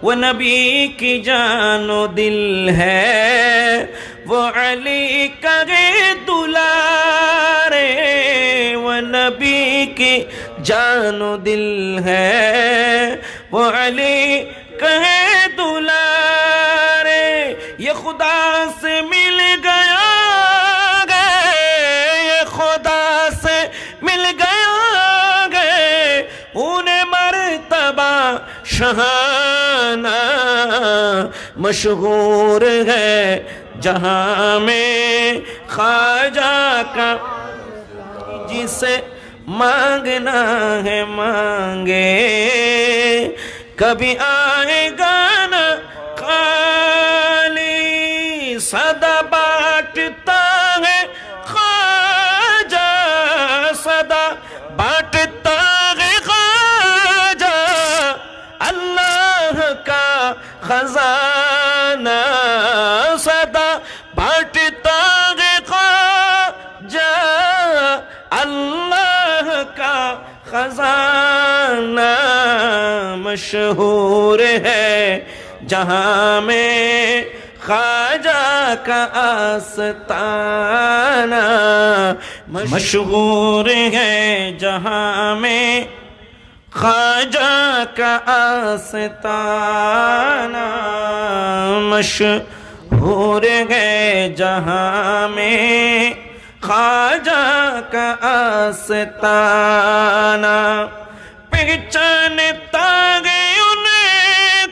وہ نبی کی جان و دل ہے، وہ علی کا دلارے، وہ نبی کی جان و دل ہے، وہ علی کا دلارے، یہ خدا سے مل گیا گے، یہ خدا سے مل گیا گے، انہیں مرتبہ شہانہ مشہور ہے جہاں میں خواجہ کا، جسے مانگنا ہے مانگے، کبھی آئے گا نہ خالی، سدا بانٹتا ہے خواجہ، سدا بانٹتا ہے خواجہ، اللہ کا خزانہ سدا بانٹتا ہے خواجہ، اللہ کا خزانہ مشہور ہے جہاں میں خواجہ کا آستانہ، مشہور ہے جہاں میں خواجہ کا آستانہ، مشہور ہے جہاں میں خواجہ کا آستانہ، پہچانتا ہے ان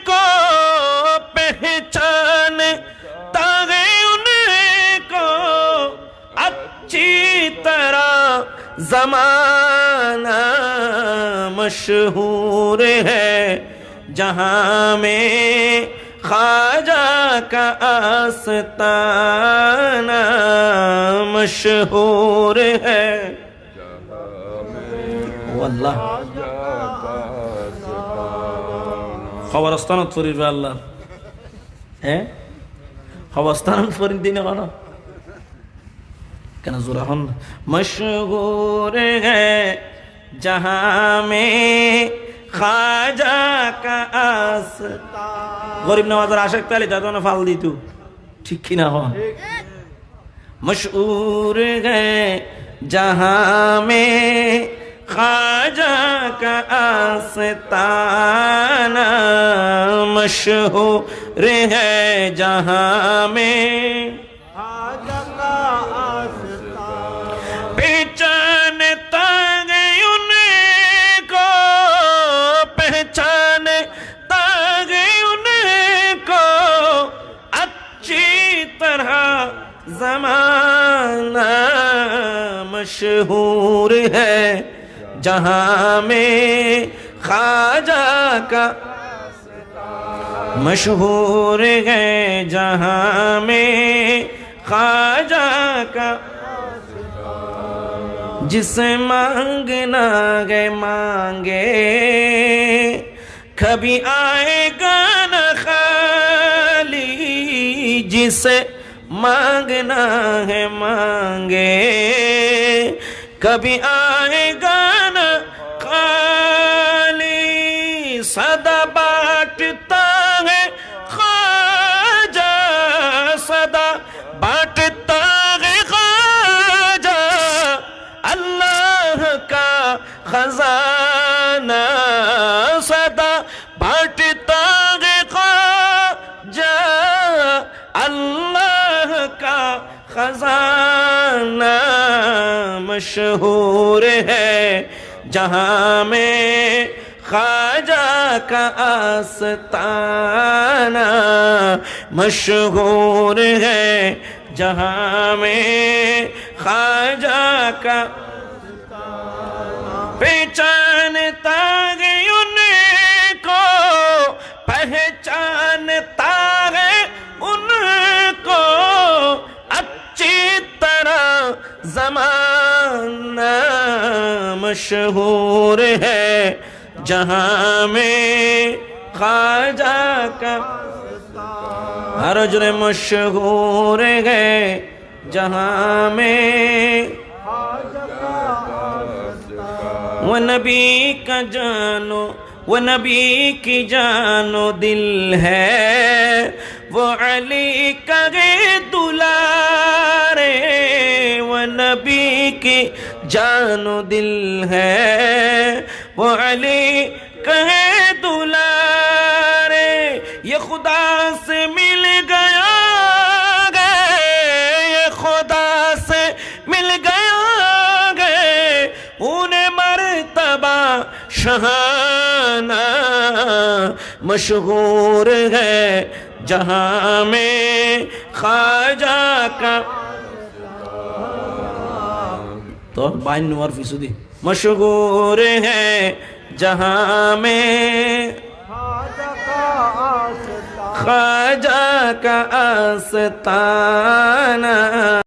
کو، پہچانتا ہے ان کو اچھی طرح زمانہ، مشہور ہے جہاں میں خواجہ کا آستانہ، مشہور ہے واللہ خبرستانت فرید اللہ خبرستانت فرید دینے والا کنا زورا ہن، مشہور ہے جہاں میں خواجہ کا آستانہ، غریب نوازر عاشق پہلے جاتا نے فال دی تو ٹھیک ہی نہ ہو، مشہور ہے جہاں میں خواجہ کا آستانہ، مشہور ہے جہاں میں خواجہ کا آستانہ، پہچانتا ہے ان کو، پہچانتا ہے ان کو اچھی طرح زمانہ، مشہور ہے جہاں میں خواجہ کا، مشہور ہے جہاں میں خواجہ کا، جسے مانگنا ہے مانگے، کبھی آئے گا نہ خالی، جسے مانگنا ہے مانگے، کبھی آئے گا نہ خالی، سدا بانٹتا ہے خواجہ، سدا بانٹتا ہے خواجہ، اللہ کا خزانہ سدا بانٹتا ہے خواجہ، اللہ کا خزانہ مشہور ہے جہاں میں خواجہ کا آستانہ، مشہور ہے جہاں میں خواجہ کا، پہچانتا ہے ان کو، پہچانتا ہے ان کو اچھی طرح زمانہ، مشہور ہے جہاں میں خواجہ کا، ہر جر مشہور ہے جہاں میں وہ نبی کا جانو وہ نبی کی جان و دل ہے وہ علی کا دلارے وہ نبی کی جان و دل ہے وہ علی کا دلارے یہ خدا سے مل گیا یہ خدا سے مل گیا انہیں مرتبہ شہانہ مشہور ہے جہاں میں خواجہ کا تو 92% مشہور ہے جہاں میں خواجہ کا آستانہ